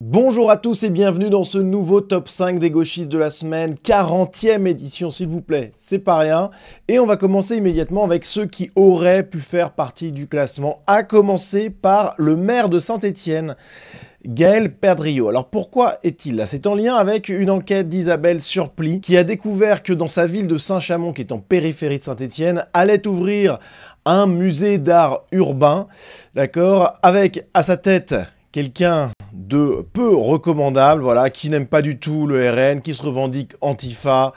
Bonjour à tous et bienvenue dans ce nouveau top 5 des gauchistes de la semaine, 40e édition s'il vous plaît, c'est pas rien. Et on va commencer immédiatement avec ceux qui auraient pu faire partie du classement, à commencer par le maire de Saint-Étienne, Gaël Perdriau. Alors pourquoi est-il là? C'est en lien avec une enquête d'Isabelle Surplis qui a découvert que dans sa ville de Saint-Chamond, qui est en périphérie de Saint-Étienne, allait ouvrir un musée d'art urbain, d'accord, avec à sa tête quelqu'un de peu recommandable, voilà, qui n'aime pas du tout le RN, qui se revendique antifa,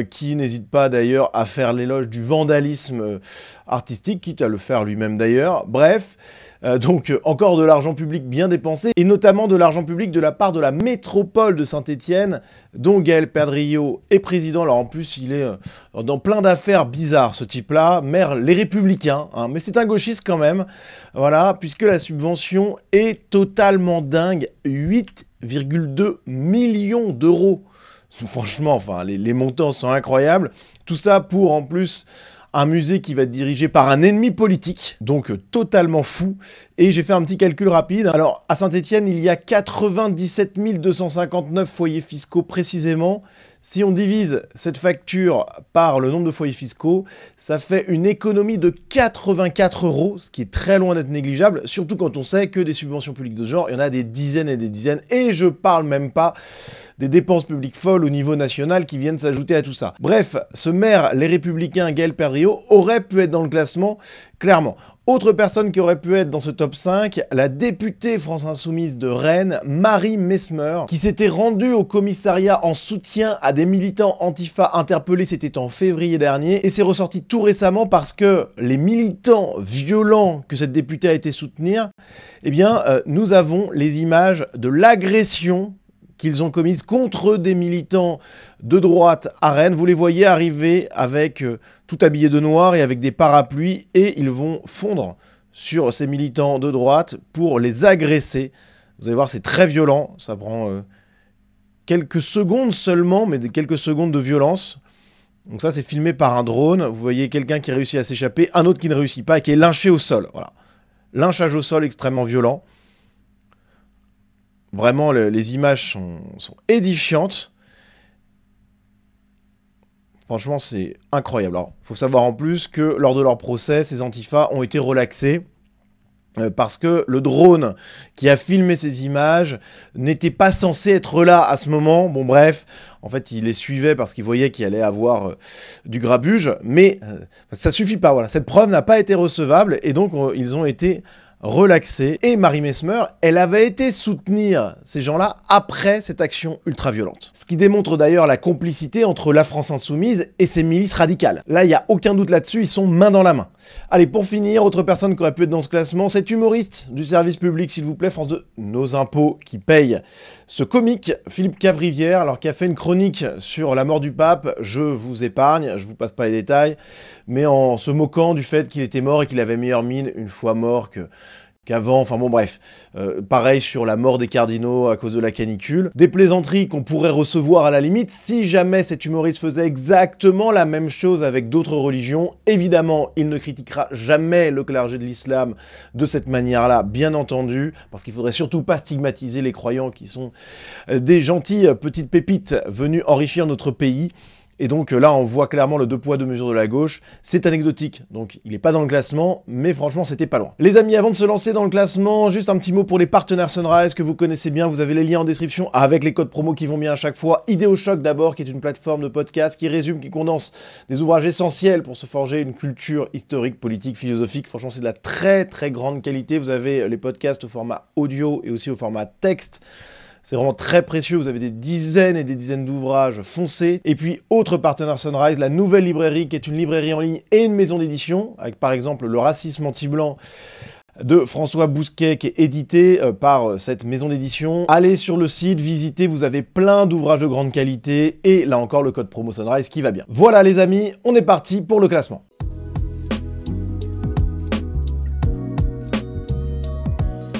qui n'hésite pas d'ailleurs à faire l'éloge du vandalisme artistique, quitte à le faire lui-même d'ailleurs. Bref, donc encore de l'argent public bien dépensé, et notamment de l'argent public de la part de la métropole de Saint-Étienne, dont Gaël Perdriau est président. Alors en plus, il est dans plein d'affaires bizarres, ce type-là, maire Les Républicains, hein, mais c'est un gauchiste quand même, voilà, puisque la subvention est totalement dingue, 8,2 millions d'euros. Franchement, enfin, les montants sont incroyables. Tout ça pour, en plus, un musée qui va être dirigé par un ennemi politique, donc totalement fou. Et j'ai fait un petit calcul rapide. Alors, à Saint-Étienne, il y a 97 259 foyers fiscaux précisément. Si on divise cette facture par le nombre de foyers fiscaux, ça fait une économie de 84 €, ce qui est très loin d'être négligeable, surtout quand on sait que des subventions publiques de ce genre, il y en a des dizaines et des dizaines, et je parle même pas des dépenses publiques folles au niveau national qui viennent s'ajouter à tout ça. Bref, ce maire, Les Républicains, Gaël Perdriau, aurait pu être dans le classement, clairement. Autre personne qui aurait pu être dans ce top 5, la députée France Insoumise de Rennes, Marie Messmer, qui s'était rendue au commissariat en soutien à des militants antifa interpellés, c'était en février dernier, et c'est ressorti tout récemment parce que les militants violents que cette députée a été soutenir, eh bien, nous avons les images de l'agression qu'ils ont commises contre des militants de droite à Rennes. Vous les voyez arriver avec tout habillés de noir et avec des parapluies, et ils vont fondre sur ces militants de droite pour les agresser. Vous allez voir, c'est très violent, ça prend quelques secondes seulement, mais quelques secondes de violence. Donc ça, c'est filmé par un drone. Vous voyez quelqu'un qui réussit à s'échapper, un autre qui ne réussit pas et qui est lynché au sol. Voilà. Lynchage au sol extrêmement violent. Vraiment, les images sont édifiantes. Franchement, c'est incroyable. Alors, il faut savoir en plus que lors de leur procès, ces antifas ont été relaxés parce que le drone qui a filmé ces images n'était pas censé être là à ce moment. Bon bref, en fait, il les suivait parce qu'il voyait qu'il allait avoir du grabuge, mais ça suffit pas, voilà. Cette preuve n'a pas été recevable et donc ils ont été relaxée. Et Marie Messmer, elle avait été soutenir ces gens-là après cette action ultra-violente. Ce qui démontre d'ailleurs la complicité entre la France Insoumise et ses milices radicales. Là, il n'y a aucun doute là-dessus, ils sont main dans la main. Allez, pour finir, autre personne qui aurait pu être dans ce classement, cet humoriste du service public, s'il vous plaît, France 2, nos impôts qui payent. Ce comique, Philippe Cavrivière, alors qui a fait une chronique sur la mort du pape, je vous épargne, je vous passe pas les détails, mais en se moquant du fait qu'il était mort et qu'il avait meilleure mine une fois mort qu'avant, enfin bon bref, pareil sur la mort des cardinaux à cause de la canicule. Des plaisanteries qu'on pourrait recevoir à la limite si jamais cet humoriste faisait exactement la même chose avec d'autres religions. Évidemment, il ne critiquera jamais le clergé de l'islam de cette manière-là, bien entendu, parce qu'il faudrait surtout pas stigmatiser les croyants qui sont des gentilles petites pépites venues enrichir notre pays. Et donc là, on voit clairement le deux poids, deux mesures de la gauche. C'est anecdotique, donc il n'est pas dans le classement, mais franchement, c'était pas loin. Les amis, avant de se lancer dans le classement, juste un petit mot pour les partenaires Sunrise que vous connaissez bien. Vous avez les liens en description avec les codes promo qui vont bien à chaque fois. Idéochoc d'abord, qui est une plateforme de podcast qui résume, qui condense des ouvrages essentiels pour se forger une culture historique, politique, philosophique. Franchement, c'est de la très très grande qualité. Vous avez les podcasts au format audio et aussi au format texte. C'est vraiment très précieux, vous avez des dizaines et des dizaines d'ouvrages, foncés. Et puis, autre partenaire Sunrise, la nouvelle librairie qui est une librairie en ligne et une maison d'édition, avec par exemple Le racisme anti-blanc de François Bousquet qui est édité par cette maison d'édition. Allez sur le site, visitez, vous avez plein d'ouvrages de grande qualité et là encore le code promo Sunrise qui va bien. Voilà les amis, on est parti pour le classement.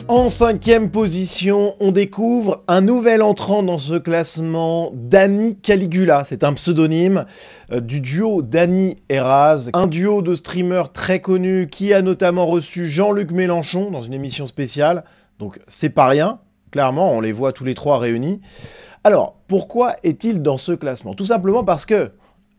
En 5e position, on découvre un nouvel entrant dans ce classement, Dany Caligula. C'est un pseudonyme du duo Dany et Raz, un duo de streamers très connus qui a notamment reçu Jean-Luc Mélenchon dans une émission spéciale. Donc c'est pas rien. Clairement, on les voit tous les trois réunis. Alors, pourquoi est-il dans ce classement? Tout simplement parce que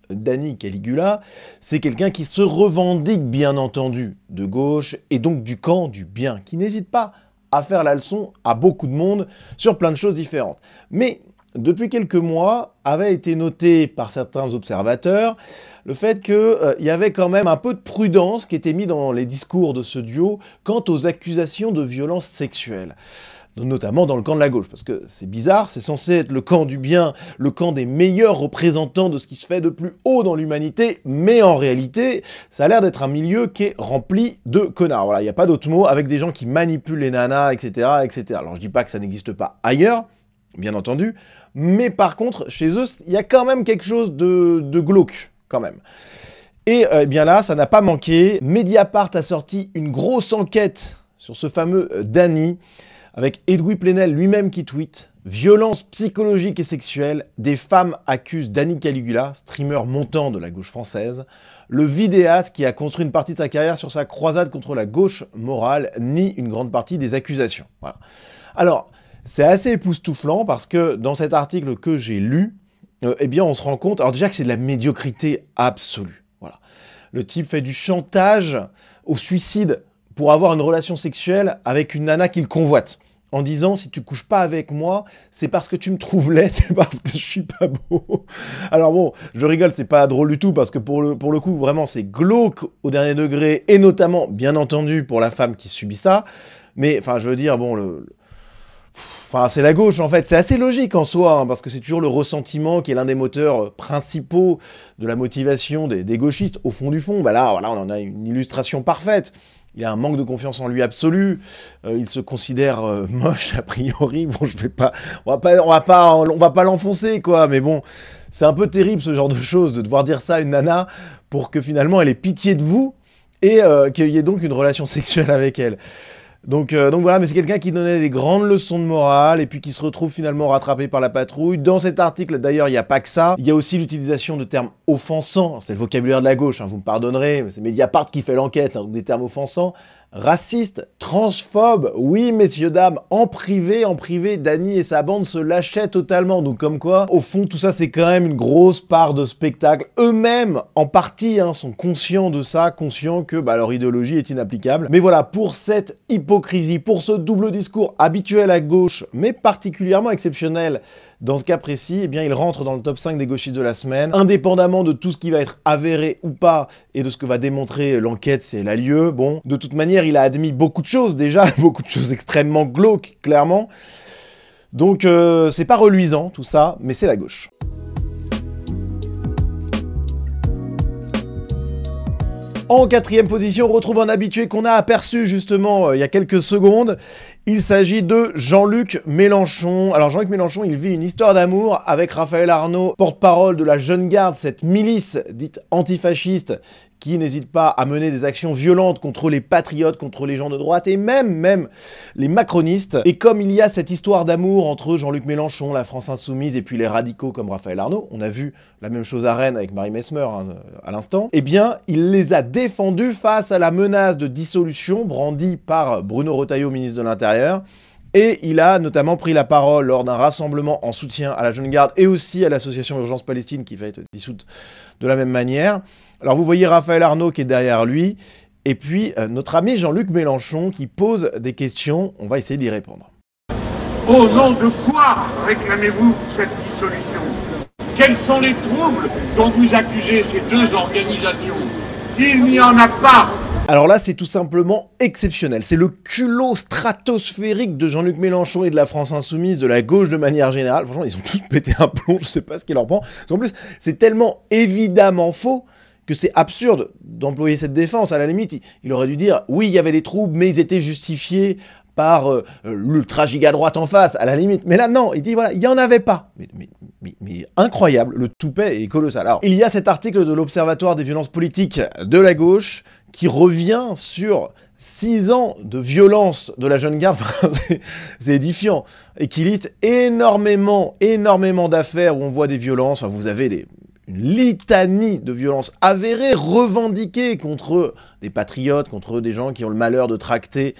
Dani Caligula, c'est quelqu'un qui se revendique, bien entendu, de gauche, et donc du camp du bien, qui n'hésite pas à faire la leçon à beaucoup de monde sur plein de choses différentes. Mais depuis quelques mois, avait été noté par certains observateurs le fait qu'il y avait quand même un peu de prudence qui était mis dans les discours de ce duo quant aux accusations de violences sexuelles. Notamment dans le camp de la gauche, parce que c'est bizarre, c'est censé être le camp du bien, le camp des meilleurs représentants de ce qui se fait de plus haut dans l'humanité, mais en réalité, ça a l'air d'être un milieu qui est rempli de connards. Voilà, il n'y a pas d'autre mot, avec des gens qui manipulent les nanas, etc., etc. Alors je dis pas que ça n'existe pas ailleurs, bien entendu, mais par contre, chez eux, il y a quand même quelque chose de glauque, quand même. Et bien là, ça n'a pas manqué, Mediapart a sorti une grosse enquête sur ce fameux Dani, avec Edoui Plenel lui-même qui tweet « Violence psychologique et sexuelle, des femmes accusent Dani Caligula, streamer montant de la gauche française. Le vidéaste qui a construit une partie de sa carrière sur sa croisade contre la gauche morale nie une grande partie des accusations. » Voilà. Alors, c'est assez époustouflant parce que dans cet article que j'ai lu, eh bien on se rend compte, alors déjà que c'est de la médiocrité absolue. Voilà. Le type fait du chantage au suicide pour avoir une relation sexuelle avec une nana qu'il convoite, en disant « si tu couches pas avec moi, c'est parce que tu me trouves laid, c'est parce que je suis pas beau ». Alors bon, je rigole, c'est pas drôle du tout, parce que pour le coup, vraiment, c'est glauque au dernier degré, et notamment, bien entendu, pour la femme qui subit ça, mais, enfin, je veux dire, bon, Enfin, c'est la gauche, en fait. C'est assez logique en soi, hein, parce que c'est toujours le ressentiment qui est l'un des moteurs principaux de la motivation des gauchistes. Au fond du fond, bah là, voilà, on en a une illustration parfaite. Il a un manque de confiance en lui absolu. Il se considère moche, a priori. Bon, on va pas l'enfoncer, quoi. Mais bon, c'est un peu terrible, ce genre de choses, de devoir dire ça à une nana pour que finalement elle ait pitié de vous et qu'il y ait donc une relation sexuelle avec elle. Donc voilà, mais c'est quelqu'un qui donnait des grandes leçons de morale et puis qui se retrouve finalement rattrapé par la patrouille. Dans cet article, d'ailleurs, il n'y a pas que ça. Il y a aussi l'utilisation de termes offensants. C'est le vocabulaire de la gauche, hein, vous me pardonnerez, mais c'est Mediapart qui fait l'enquête, hein, donc des termes offensants. Raciste, transphobe, oui messieurs dames, en privé, Dani et sa bande se lâchaient totalement, donc comme quoi, au fond tout ça c'est quand même une grosse part de spectacle. Eux-mêmes, en partie, hein, sont conscients de ça, conscients que bah, leur idéologie est inapplicable. Mais voilà, pour cette hypocrisie, pour ce double discours habituel à gauche, mais particulièrement exceptionnel dans ce cas précis, eh bien il rentre dans le top 5 des gauchistes de la semaine, indépendamment de tout ce qui va être avéré ou pas, et de ce que va démontrer l'enquête si elle a lieu. Bon, de toute manière, il a admis beaucoup de choses déjà, beaucoup de choses extrêmement glauques, clairement. Donc c'est pas reluisant tout ça, mais c'est la gauche. En quatrième position, on retrouve un habitué qu'on a aperçu justement il y a quelques secondes. Il s'agit de Jean-Luc Mélenchon. Alors Jean-Luc Mélenchon, il vit une histoire d'amour avec Raphaël Arnaud, porte-parole de la Jeune Garde, cette milice dite antifasciste qui n'hésite pas à mener des actions violentes contre les patriotes, contre les gens de droite et même les macronistes. Et comme il y a cette histoire d'amour entre Jean-Luc Mélenchon, la France Insoumise et puis les radicaux comme Raphaël Arnaud, on a vu la même chose à Rennes avec Marie Messmer hein, à l'instant, eh bien il les a défendus face à la menace de dissolution brandie par Bruno Retailleau, ministre de l'Intérieur. Et il a notamment pris la parole lors d'un rassemblement en soutien à la Jeune Garde et aussi à l'association Urgence Palestine qui va être dissoute de la même manière. Alors vous voyez Raphaël Arnaud qui est derrière lui, et puis notre ami Jean-Luc Mélenchon qui pose des questions, on va essayer d'y répondre. Au nom de quoi réclamez-vous cette dissolution? Quels sont les troubles dont vous accusez ces deux organisations? S'il n'y en a pas... Alors là, c'est tout simplement exceptionnel. C'est le culot stratosphérique de Jean-Luc Mélenchon et de la France Insoumise, de la gauche de manière générale. Franchement, ils ont tous pété un plomb, je sais pas ce qui leur prend. En plus, c'est tellement évidemment faux que c'est absurde d'employer cette défense. À la limite, il aurait dû dire « oui, il y avait des troubles, mais ils étaient justifiés par l'ultra-giga-droite en face, à la limite. » Mais là, non, il dit « voilà, il n'y en avait pas. » Mais incroyable, le toupet est colossal. Alors, il y a cet article de l'Observatoire des violences politiques de la gauche qui revient sur 6 ans de violence de la Jeune Garde, c'est édifiant, et qui liste énormément d'affaires où on voit des violences. Enfin, vous avez une litanie de violences avérées, revendiquées contre des patriotes, contre des gens qui ont le malheur de tracter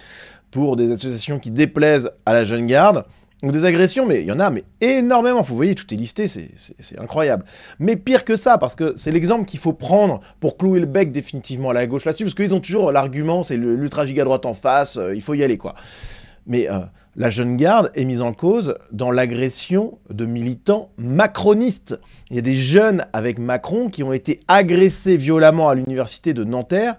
pour des associations qui déplaisent à la Jeune Garde. Donc des agressions, mais il y en a mais énormément. Vous voyez, tout est listé, c'est incroyable. Mais pire que ça, parce que c'est l'exemple qu'il faut prendre pour clouer le bec définitivement à la gauche là-dessus, parce qu'ils ont toujours l'argument, c'est l'ultra giga droite en face, il faut y aller quoi. Mais la jeune garde est mise en cause dans l'agression de militants macronistes. Il y a des jeunes avec Macron qui ont été agressés violemment à l'université de Nanterre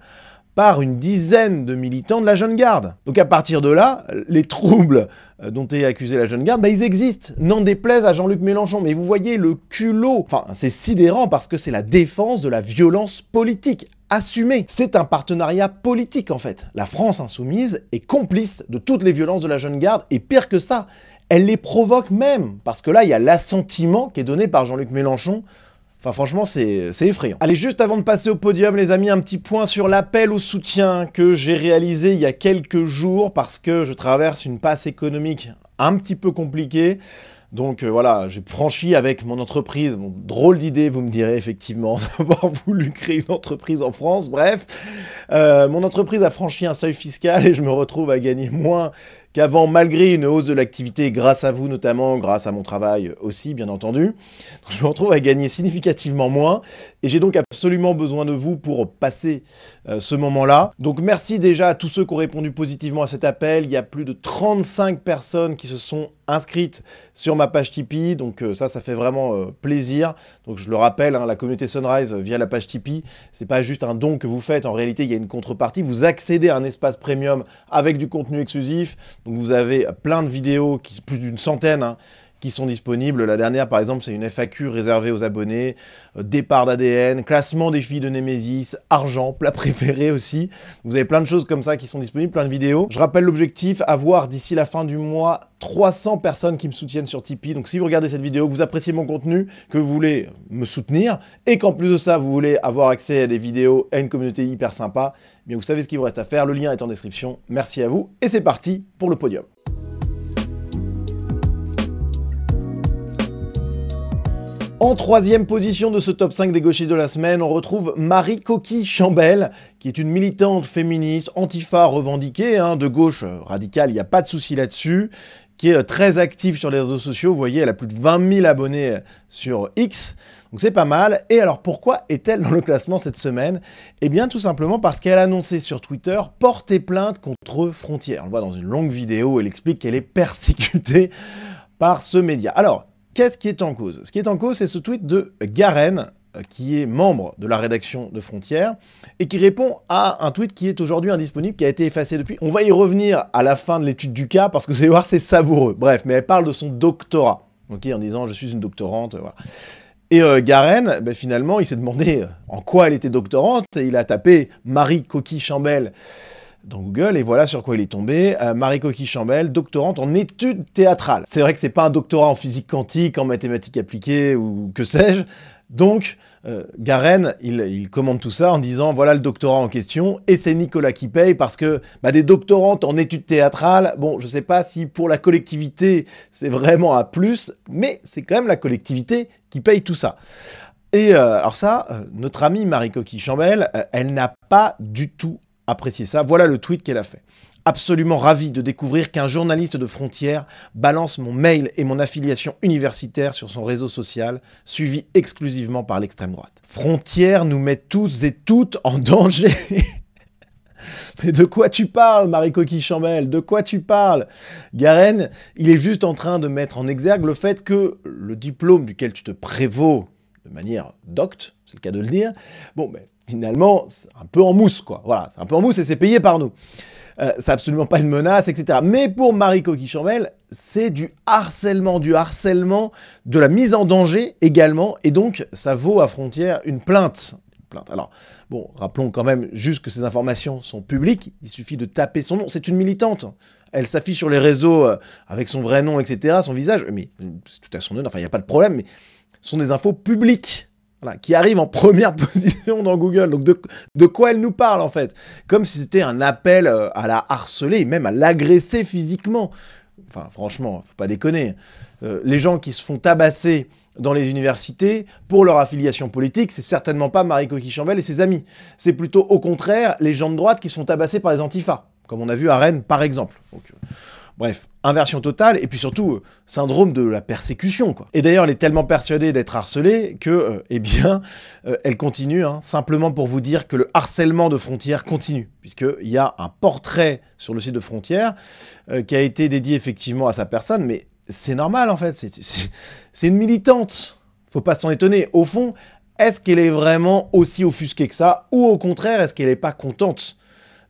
par une dizaine de militants de la jeune garde. Donc à partir de là, les troubles dont est accusée la jeune garde, bah, ils existent, n'en déplaise à Jean-Luc Mélenchon. Mais vous voyez le culot, enfin c'est sidérant parce que c'est la défense de la violence politique assumée. C'est un partenariat politique en fait. La France insoumise est complice de toutes les violences de la jeune garde et pire que ça, elle les provoque même. Parce que là, il y a l'assentiment qui est donné par Jean-Luc Mélenchon. Enfin, franchement, c'est effrayant. Allez, juste avant de passer au podium, les amis, un petit point sur l'appel au soutien que j'ai réalisé il y a quelques jours parce que je traverse une passe économique un petit peu compliquée. Donc voilà, j'ai franchi avec mon entreprise, bon, drôle d'idée, vous me direz effectivement, d'avoir voulu créer une entreprise en France, bref. Mon entreprise a franchi un seuil fiscal et je me retrouve à gagner moins qu'avant, malgré une hausse de l'activité, grâce à vous notamment, grâce à mon travail aussi, bien entendu. Donc, je me retrouve à gagner significativement moins, et j'ai donc absolument besoin de vous pour passer ce moment-là. Donc merci déjà à tous ceux qui ont répondu positivement à cet appel. Il y a plus de 35 personnes qui se sont inscrites sur ma page Tipeee, donc ça fait vraiment plaisir. Donc je le rappelle, hein, la communauté Sunrise via la page Tipeee, c'est pas juste un don que vous faites, en réalité il y a une contrepartie, vous accédez à un espace premium avec du contenu exclusif. Donc vous avez plein de vidéos, plus d'une centaine, hein, qui sont disponibles. La dernière, par exemple, c'est une FAQ réservée aux abonnés, départ d'ADN, classement des filles de Némésis, argent, plat préféré aussi. Vous avez plein de choses comme ça qui sont disponibles, plein de vidéos. Je rappelle l'objectif, avoir d'ici la fin du mois 300 personnes qui me soutiennent sur Tipeee. Donc si vous regardez cette vidéo, que vous appréciez mon contenu, que vous voulez me soutenir, et qu'en plus de ça, vous voulez avoir accès à des vidéos, à une communauté hyper sympa, eh bien vous savez ce qu'il vous reste à faire. Le lien est en description. Merci à vous, et c'est parti pour le podium. En troisième position de ce top 5 des gauchistes de la semaine, on retrouve Marie Coquille Chambel, qui est une militante féministe, antifa revendiquée, hein, de gauche radicale, il n'y a pas de souci là-dessus, qui est très active sur les réseaux sociaux. Vous voyez, elle a plus de 20 000 abonnés sur X, donc c'est pas mal. Et alors pourquoi est-elle dans le classement cette semaine? Eh bien tout simplement parce qu'elle a annoncé sur Twitter porter plainte contre Frontières. On le voit dans une longue vidéo, elle explique qu'elle est persécutée par ce média. Alors, qu'est-ce qui est en cause? Ce qui est en cause, c'est ce tweet de Garen, qui est membre de la rédaction de Frontières, et qui répond à un tweet qui est aujourd'hui indisponible, qui a été effacé depuis. On va y revenir à la fin de l'étude du cas, parce que vous allez voir, c'est savoureux. Bref, mais elle parle de son doctorat, okay, en disant « je suis une doctorante », voilà. Et Garen, ben, finalement, il s'est demandé en quoi elle était doctorante, et il a tapé « Marie Coquille Chambel » dans Google, et voilà sur quoi il est tombé. Marie Coquille Chambel, doctorante en études théâtrales. C'est vrai que c'est pas un doctorat en physique quantique, en mathématiques appliquées, ou que sais-je. Donc, Garen, il commente tout ça en disant, voilà le doctorat en question, et c'est Nicolas qui paye, parce que bah, des doctorantes en études théâtrales, bon, je sais pas si pour la collectivité, c'est vraiment à plus, mais c'est quand même la collectivité qui paye tout ça. Et alors ça, notre amie Marie Coquille Chambel, elle n'a pas du tout apprécié ça. Voilà le tweet qu'elle a fait. Absolument ravi de découvrir qu'un journaliste de Frontières balance mon mail et mon affiliation universitaire sur son réseau social, suivi exclusivement par l'extrême droite. Frontières nous met tous et toutes en danger. Mais de quoi tu parles, Marie Coquille Chambel? De quoi tu parles? Garen, il est juste en train de mettre en exergue le fait que le diplôme duquel tu te prévaux de manière docte, c'est le cas de le dire, bon, ben, finalement, c'est un peu en mousse, quoi. Voilà, c'est un peu en mousse et c'est payé par nous. C'est absolument pas une menace, etc. Mais pour Marie Coquille Chambel, c'est du harcèlement, de la mise en danger également, et donc ça vaut à Frontières une plainte. Alors, bon, rappelons quand même juste que ces informations sont publiques, il suffit de taper son nom, c'est une militante. Elle s'affiche sur les réseaux avec son vrai nom, etc., son visage, mais c'est tout à son honneur, enfin, il n'y a pas de problème, mais ce sont des infos publiques. Voilà, qui arrive en première position dans Google. Donc de quoi elle nous parle en fait? Comme si c'était un appel à la harceler, et même à l'agresser physiquement. Enfin franchement, faut pas déconner. Les gens qui se font tabasser dans les universités pour leur affiliation politique, c'est certainement pas Marie Coquille Chambel et ses amis. C'est plutôt au contraire les gens de droite qui se font tabasser par les antifas, comme on a vu à Rennes par exemple. Donc, Bref, inversion totale, et puis surtout, syndrome de la persécution, quoi. Et d'ailleurs, elle est tellement persuadée d'être harcelée que, elle continue, hein, simplement pour vous dire que le harcèlement de Frontières continue, puisqu'il y a un portrait sur le site de Frontières qui a été dédié effectivement à sa personne, mais c'est normal, en fait, c'est une militante, faut pas s'en étonner. Au fond, est-ce qu'elle est vraiment aussi offusquée que ça, ou au contraire, est-ce qu'elle n'est pas contente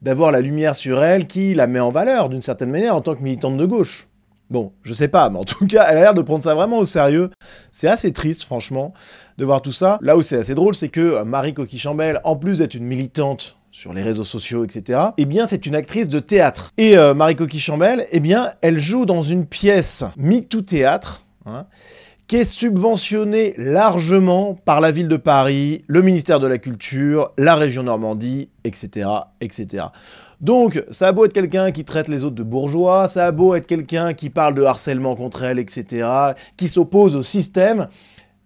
d'avoir la lumière sur elle qui la met en valeur, d'une certaine manière, en tant que militante de gauche? Bon, je sais pas, mais en tout cas, elle a l'air de prendre ça vraiment au sérieux. C'est assez triste, franchement, de voir tout ça. Là où c'est assez drôle, c'est que Marie Coquille-Chambel, en plus d'être une militante sur les réseaux sociaux, etc., eh bien, c'est une actrice de théâtre. Et Marie Coquille-Chambel, eh bien, elle joue dans une pièce MeToo Théâtre, hein, qui est subventionné largement par la ville de Paris, le ministère de la Culture, la région Normandie, etc., etc. Donc, ça a beau être quelqu'un qui traite les autres de bourgeois, ça a beau être quelqu'un qui parle de harcèlement contre elle, etc., qui s'oppose au système,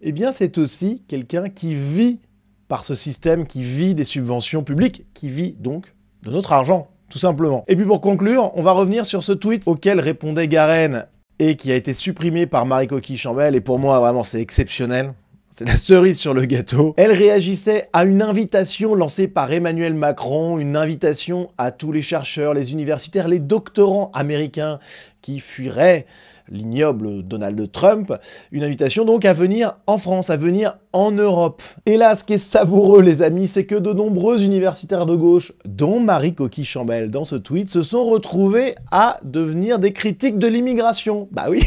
eh bien, c'est aussi quelqu'un qui vit par ce système, qui vit des subventions publiques, qui vit donc de notre argent, tout simplement. Et puis pour conclure, on va revenir sur ce tweet auquel répondait Garenne, et qui a été supprimé par Marie Coquille-Chambel, et pour moi, vraiment, c'est exceptionnel. C'est la cerise sur le gâteau. Elle réagissait à une invitation lancée par Emmanuel Macron, une invitation à tous les chercheurs, les universitaires, les doctorants américains qui fuiraient l'ignoble Donald Trump, une invitation donc à venir en France, à venir en Europe. Et là, ce qui est savoureux, les amis, c'est que de nombreux universitaires de gauche, dont Marie Coquille-Chambel dans ce tweet, se sont retrouvés à devenir des critiques de l'immigration. Bah oui,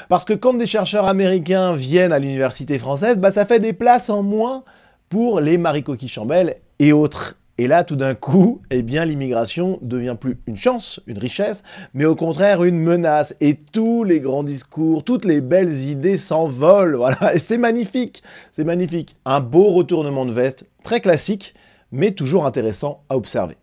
parce que quand des chercheurs américains viennent à l'université française, bah ça fait des places en moins pour les Marie Coquille-Chambel et autres. Et là, tout d'un coup, eh bien, l'immigration devient plus une chance, une richesse, mais au contraire une menace. Et tous les grands discours, toutes les belles idées s'envolent, voilà. Et c'est magnifique, c'est magnifique. Un beau retournement de veste, très classique, mais toujours intéressant à observer.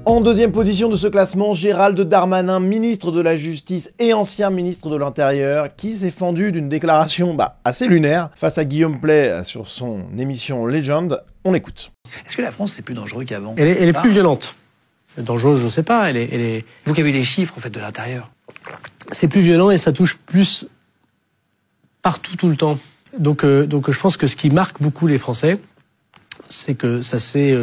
En deuxième position de ce classement, Gérald Darmanin, ministre de la Justice et ancien ministre de l'Intérieur, qui s'est fendu d'une déclaration assez lunaire face à Guillaume Pley sur son émission Legend. On écoute. Est-ce que la France c'est plus dangereux qu'avant? Elle est plus violente. Dangereuse, je sais pas. Elle est... Vous qui avez les chiffres en fait de l'intérieur. C'est plus violent et ça touche plus partout tout le temps. Donc je pense que ce qui marque beaucoup les Français, c'est que ça s'est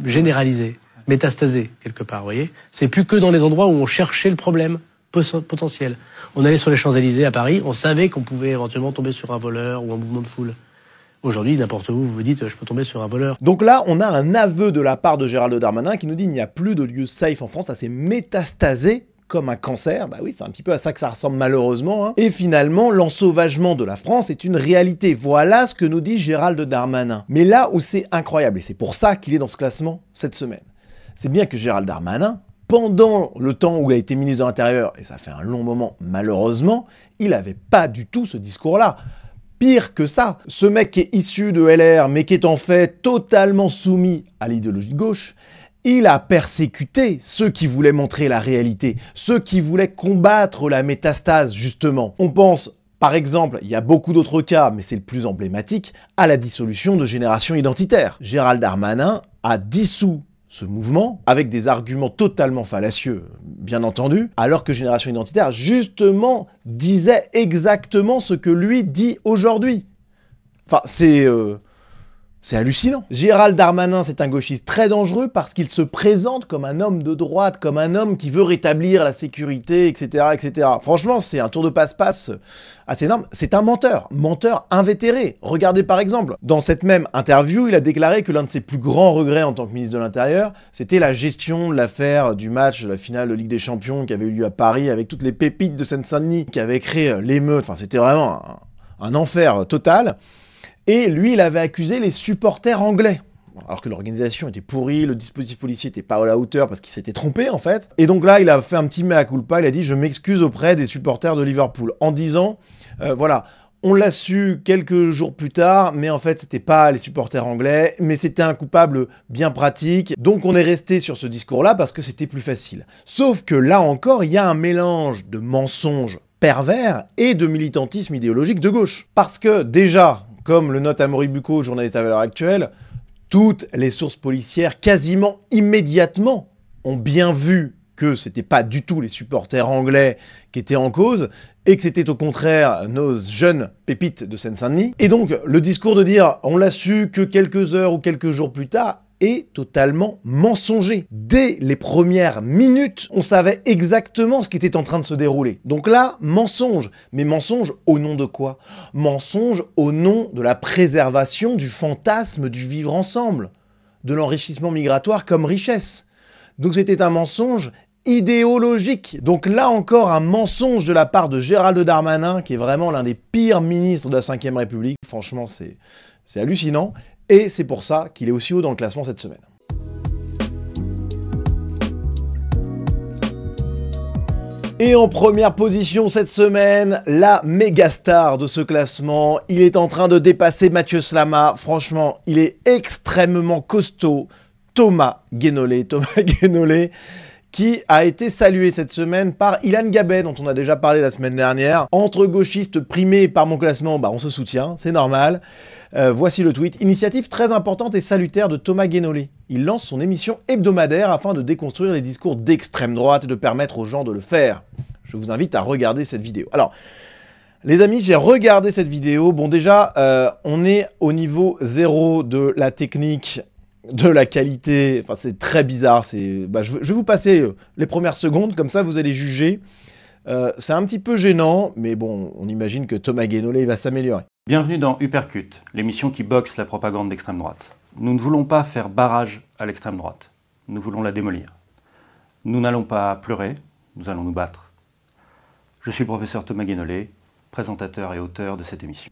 généralisé. Métastasé, quelque part, vous voyez. C'est plus que dans les endroits où on cherchait le problème potentiel. On allait sur les Champs-Élysées à Paris, on savait qu'on pouvait éventuellement tomber sur un voleur ou un mouvement de foule. Aujourd'hui, n'importe où, vous vous dites, je peux tomber sur un voleur. Donc là, on a un aveu de la part de Gérald Darmanin qui nous dit qu'il n'y a plus de lieu safe en France, ça s'est métastasé comme un cancer. Bah oui, c'est un petit peu à ça que ça ressemble malheureusement. Hein. Et finalement, l'ensauvagement de la France est une réalité. Voilà ce que nous dit Gérald Darmanin. Mais là où c'est incroyable, et c'est pour ça qu'il est dans ce classement cette semaine, c'est bien que Gérald Darmanin, pendant le temps où il a été ministre de l'Intérieur, et ça fait un long moment malheureusement, il n'avait pas du tout ce discours-là. Pire que ça, ce mec qui est issu de LR, mais qui est en fait totalement soumis à l'idéologie de gauche, il a persécuté ceux qui voulaient montrer la réalité, ceux qui voulaient combattre la métastase, justement. On pense, par exemple, il y a beaucoup d'autres cas, mais c'est le plus emblématique, à la dissolution de Génération Identitaire. Gérald Darmanin a dissous ce mouvement, avec des arguments totalement fallacieux, bien entendu, alors que Génération Identitaire, justement, disait exactement ce que lui dit aujourd'hui. Enfin, c'est hallucinant. Gérald Darmanin, c'est un gauchiste très dangereux parce qu'il se présente comme un homme de droite, comme un homme qui veut rétablir la sécurité, etc., etc. Franchement, c'est un tour de passe-passe assez énorme. C'est un menteur invétéré. Regardez par exemple, dans cette même interview, il a déclaré que l'un de ses plus grands regrets en tant que ministre de l'Intérieur, c'était la gestion de l'affaire du match de la finale de Ligue des Champions qui avait eu lieu à Paris avec toutes les pépites de Seine-Saint-Denis qui avaient créé l'émeute. Enfin, c'était vraiment un enfer total. Et lui, il avait accusé les supporters anglais. Alors que l'organisation était pourrie, le dispositif policier n'était pas à la hauteur parce qu'il s'était trompé en fait. Et donc là, il a fait un petit mea culpa, il a dit « je m'excuse auprès des supporters de Liverpool » en disant voilà, on l'a su quelques jours plus tard, mais en fait, c'était pas les supporters anglais, mais c'était un coupable bien pratique. Donc on est resté sur ce discours-là parce que c'était plus facile. Sauf que là encore, il y a un mélange de mensonges pervers et de militantisme idéologique de gauche. Parce que déjà, comme le note Amaury Bucco, journaliste à Valeurs Actuelles, Toutes les sources policières, quasiment immédiatement, ont bien vu que c'était pas du tout les supporters anglais qui étaient en cause, et que c'était au contraire nos jeunes pépites de Seine-Saint-Denis. Et donc, le discours de dire « on l'a su que quelques heures ou quelques jours plus tard », est totalement mensonger. Dès les premières minutes, on savait exactement ce qui était en train de se dérouler. Donc là, mensonge. Mais mensonge au nom de quoi? Mensonge au nom de la préservation du fantasme du vivre ensemble, de l'enrichissement migratoire comme richesse. Donc c'était un mensonge idéologique. Donc là encore, un mensonge de la part de Gérald Darmanin, qui est vraiment l'un des pires ministres de la Ve République. Franchement, c'est hallucinant. Et c'est pour ça qu'il est aussi haut dans le classement cette semaine. Et en première position cette semaine, la méga star de ce classement, il est en train de dépasser Mathieu Slama. Franchement, il est extrêmement costaud. Thomas Guénolé. Thomas Guénolé, qui a été salué cette semaine par Ilan Gabet, dont on a déjà parlé la semaine dernière. Entre gauchistes primés par mon classement, bah on se soutient, c'est normal. Voici le tweet. Initiative très importante et salutaire de Thomas Guénolé. Il lance son émission hebdomadaire afin de déconstruire les discours d'extrême droite et de permettre aux gens de le faire. Je vous invite à regarder cette vidéo. Alors, les amis, j'ai regardé cette vidéo. Bon, déjà, on est au niveau 0 de la technique, de la qualité. Enfin, c'est très bizarre. Je vais vous passer les premières secondes, comme ça vous allez juger. C'est un petit peu gênant, mais bon, on imagine que Thomas Guénolé va s'améliorer. Bienvenue dans Uppercut, l'émission qui boxe la propagande d'extrême droite. Nous ne voulons pas faire barrage à l'extrême droite. Nous voulons la démolir. Nous n'allons pas pleurer, nous allons nous battre. Je suis le professeur Thomas Guénolé, présentateur et auteur de cette émission.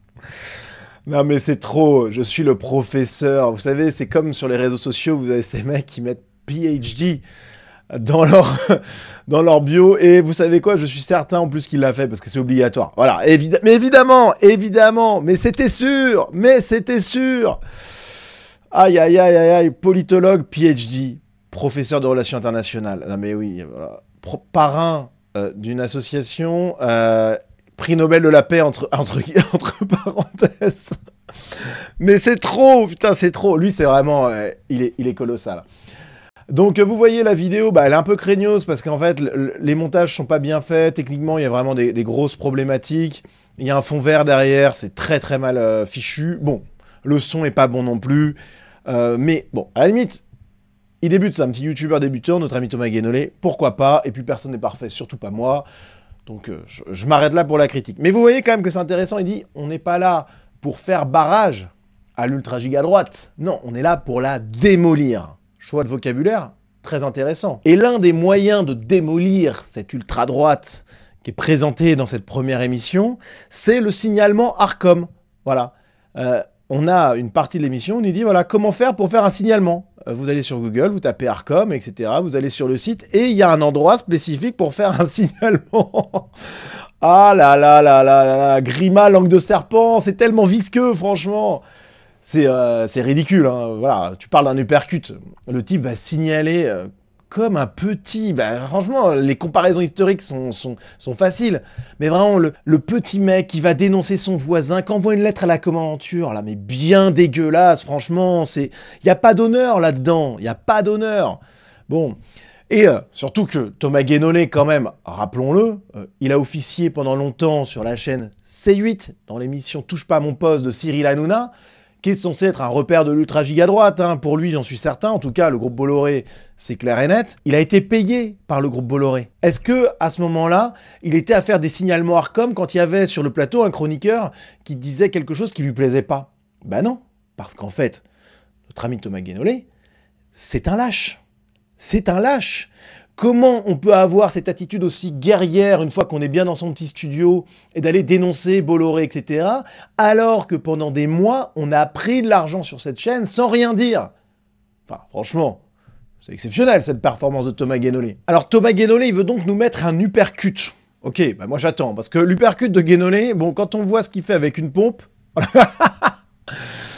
Non mais c'est trop, je suis le professeur. Vous savez, c'est comme sur les réseaux sociaux, vous avez ces mecs qui mettent PhD dans leur bio, et vous savez quoi, je suis certain en plus qu'il l'a fait parce que c'est obligatoire. Voilà, mais évidemment, mais c'était sûr. Aïe, aïe, aïe, aïe, aïe, politologue, PhD, professeur de relations internationales. Non mais oui, voilà. Parrain d'une association, prix Nobel de la paix entre parenthèses. Mais c'est trop, putain, c'est trop. Lui, c'est vraiment, il est colossal. Donc vous voyez la vidéo, elle est un peu craignos parce qu'en fait les montages sont pas bien faits, techniquement il y a vraiment des grosses problématiques, il y a un fond vert derrière, c'est très très mal fichu, bon, le son est pas bon non plus, mais bon, à la limite, il débute, c'est un petit youtubeur débutant, notre ami Thomas Guénolé, pourquoi pas, et puis personne n'est parfait, surtout pas moi, donc je m'arrête là pour la critique. Mais vous voyez quand même que c'est intéressant, il dit, on n'est pas là pour faire barrage à l'ultra-giga droite, non, on est là pour la démolir. Choix de vocabulaire très intéressant. Et l'un des moyens de démolir cette ultra-droite qui est présentée dans cette première émission, c'est le signalement Arcom. Voilà. On a une partie de l'émission où on nous dit, voilà, comment faire pour faire un signalement. Vous allez sur Google, vous tapez Arcom, etc. Vous allez sur le site et il y a un endroit spécifique pour faire un signalement. Ah là là là là là là, Grima, langue de serpent, c'est tellement visqueux, franchement. C'est ridicule, hein. Voilà, tu parles d'un uppercut. Le type va signaler comme un petit... franchement, les comparaisons historiques sont faciles. Mais vraiment, le petit mec qui va dénoncer son voisin, qui envoie une lettre à la commandanture, là, mais bien dégueulasse, franchement. Il n'y a pas d'honneur là-dedans. Il n'y a pas d'honneur. Bon. Et surtout que Thomas Guénolé, quand même, rappelons-le, il a officié pendant longtemps sur la chaîne C8, dans l'émission Touche pas à mon poste de Cyril Hanouna, qui est censé être un repère de l'ultra-giga-droite, hein. Pour lui, j'en suis certain. En tout cas, le groupe Bolloré, c'est clair et net. Il a été payé par le groupe Bolloré. Est-ce que à ce moment-là, il était à faire des signalements Arcom quand il y avait sur le plateau un chroniqueur qui disait quelque chose qui lui plaisait pas? Ben non, parce qu'en fait, notre ami Thomas Guénolé, c'est un lâche. C'est un lâche. Comment on peut avoir cette attitude aussi guerrière une fois qu'on est bien dans son petit studio et d'aller dénoncer Bolloré, etc. alors que pendant des mois, on a pris de l'argent sur cette chaîne sans rien dire? Enfin, franchement, c'est exceptionnel cette performance de Thomas Guénolé. Alors Thomas Guénolé, il veut donc nous mettre un uppercut. Ok, moi j'attends, parce que l'uppercut de Guénolé, bon, quand on voit ce qu'il fait avec une pompe,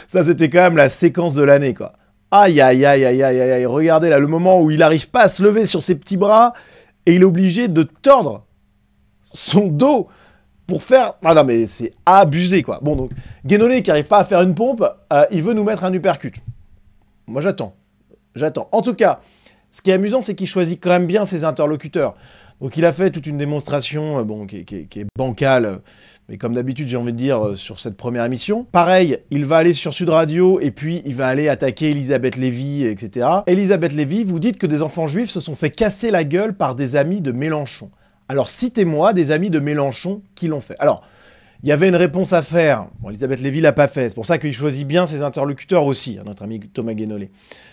ça c'était quand même la séquence de l'année, quoi. Aïe, aïe, aïe, aïe, aïe, aïe, regardez là, le moment où il n'arrive pas à se lever sur ses petits bras et il est obligé de tordre son dos pour faire... Ah non, mais c'est abusé, quoi. Bon, donc, Guénolé qui n'arrive pas à faire une pompe, il veut nous mettre un uppercut. Moi, j'attends. J'attends. En tout cas, ce qui est amusant, c'est qu'il choisit quand même bien ses interlocuteurs. Donc il a fait toute une démonstration qui est bancale, mais comme d'habitude, j'ai envie de dire, sur cette première émission. Pareil, il va aller sur Sud Radio, et puis il va aller attaquer Elisabeth Lévy, etc. Elisabeth Lévy, vous dites que des enfants juifs se sont fait casser la gueule par des amis de Mélenchon. Alors citez-moi des amis de Mélenchon qui l'ont fait. Alors, il y avait une réponse à faire. Bon, Elisabeth Lévy l'a pas fait. C'est pour ça qu'il choisit bien ses interlocuteurs aussi, hein, notre ami Thomas Guénolé.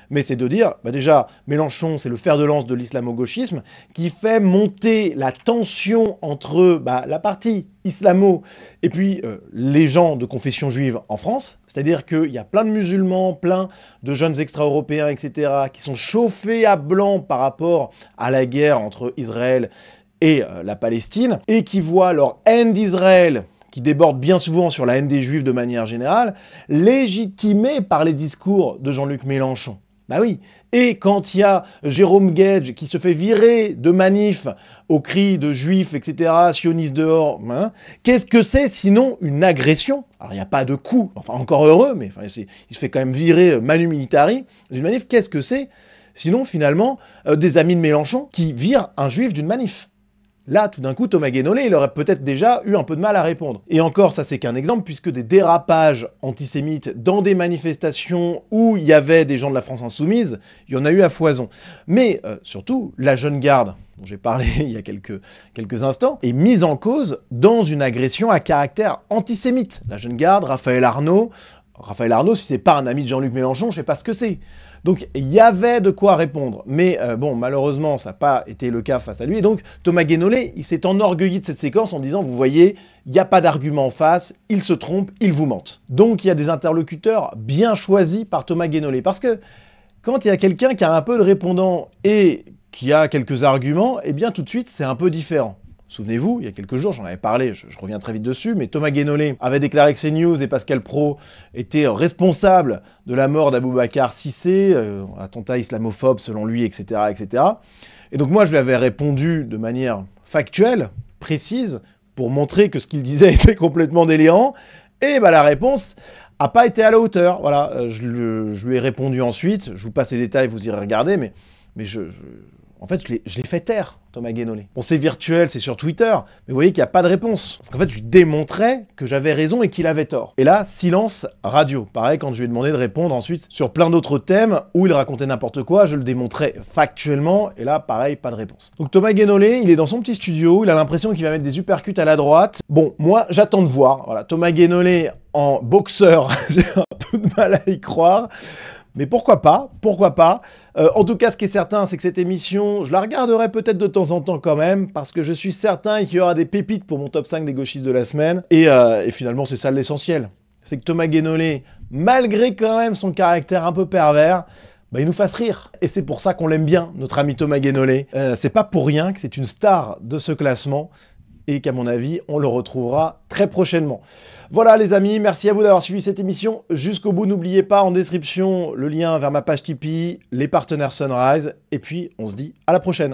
Mais c'est de dire, déjà, Mélenchon, c'est le fer de lance de l'islamo-gauchisme qui fait monter la tension entre la partie islamo et puis les gens de confession juive en France. C'est-à-dire qu'il y a plein de musulmans, plein de jeunes extra-européens, etc., qui sont chauffés à blanc par rapport à la guerre entre Israël et la Palestine, et qui voient leur haine d'Israël, qui déborde bien souvent sur la haine des Juifs de manière générale, légitimée par les discours de Jean-Luc Mélenchon. Bah oui. Et quand il y a Jérôme Guedj qui se fait virer de manif au cri de Juifs, etc., sionistes dehors, hein, qu'est-ce que c'est sinon une agression? Alors il n'y a pas de coup, enfin encore heureux, mais il se fait quand même virer manu militari d'une manif. Qu'est-ce que c'est sinon finalement des amis de Mélenchon qui virent un Juif d'une manif? Là, tout d'un coup, Thomas Guénolé, il aurait peut-être déjà eu un peu de mal à répondre. Et encore, ça c'est qu'un exemple, puisque des dérapages antisémites dans des manifestations où il y avait des gens de la France insoumise, il y en a eu à foison. Mais surtout, la jeune garde, dont j'ai parlé il y a quelques instants, est mise en cause dans une agression à caractère antisémite. La jeune garde, Raphaël Arnaud, si c'est pas un ami de Jean-Luc Mélenchon, je sais pas ce que c'est. Donc, il y avait de quoi répondre. Mais malheureusement, ça n'a pas été le cas face à lui. Et donc, Thomas Guénolé, il s'est enorgueilli de cette séquence en disant, vous voyez, il n'y a pas d'argument en face, il se trompe, il vous mente. Donc, il y a des interlocuteurs bien choisis par Thomas Guénolé. Parce que quand il y a quelqu'un qui a un peu de répondant et qui a quelques arguments, eh bien, tout de suite, c'est un peu différent. Souvenez-vous, il y a quelques jours, j'en avais parlé, je reviens très vite dessus, mais Thomas Guénolé avait déclaré que CNews et Pascal Praud étaient responsables de la mort d'Aboubacar Cissé, attentat islamophobe selon lui, etc., etc. Et donc moi, je lui avais répondu de manière factuelle, précise, pour montrer que ce qu'il disait était complètement délirant, et la réponse n'a pas été à la hauteur. Voilà, je lui ai répondu ensuite, je vous passe les détails, vous irez regarder, mais en fait, je l'ai fait taire, Thomas Guénolé. Bon, c'est virtuel, c'est sur Twitter, mais vous voyez qu'il n'y a pas de réponse. Parce qu'en fait, je lui démontrais que j'avais raison et qu'il avait tort. Et là, silence radio. Pareil, quand je lui ai demandé de répondre ensuite sur plein d'autres thèmes où il racontait n'importe quoi, je le démontrais factuellement, et là, pareil, pas de réponse. Donc Thomas Guénolé, il est dans son petit studio, il a l'impression qu'il va mettre des uppercuts à la droite. Bon, moi, j'attends de voir. Voilà, Thomas Guénolé en boxeur, j'ai un peu de mal à y croire. Mais pourquoi pas, pourquoi pas. En tout cas, ce qui est certain, c'est que cette émission, je la regarderai peut-être de temps en temps quand même, parce que je suis certain qu'il y aura des pépites pour mon top 5 des gauchistes de la semaine. Et finalement, c'est ça l'essentiel. C'est que Thomas Guénolé, malgré quand même son caractère un peu pervers, il nous fasse rire. Et c'est pour ça qu'on l'aime bien, notre ami Thomas Guénolé. C'est pas pour rien que c'est une star de ce classement, et qu'à mon avis, on le retrouvera très prochainement. Voilà les amis, merci à vous d'avoir suivi cette émission jusqu'au bout. N'oubliez pas en description le lien vers ma page Tipeee, les partenaires Sunrise, et puis on se dit à la prochaine.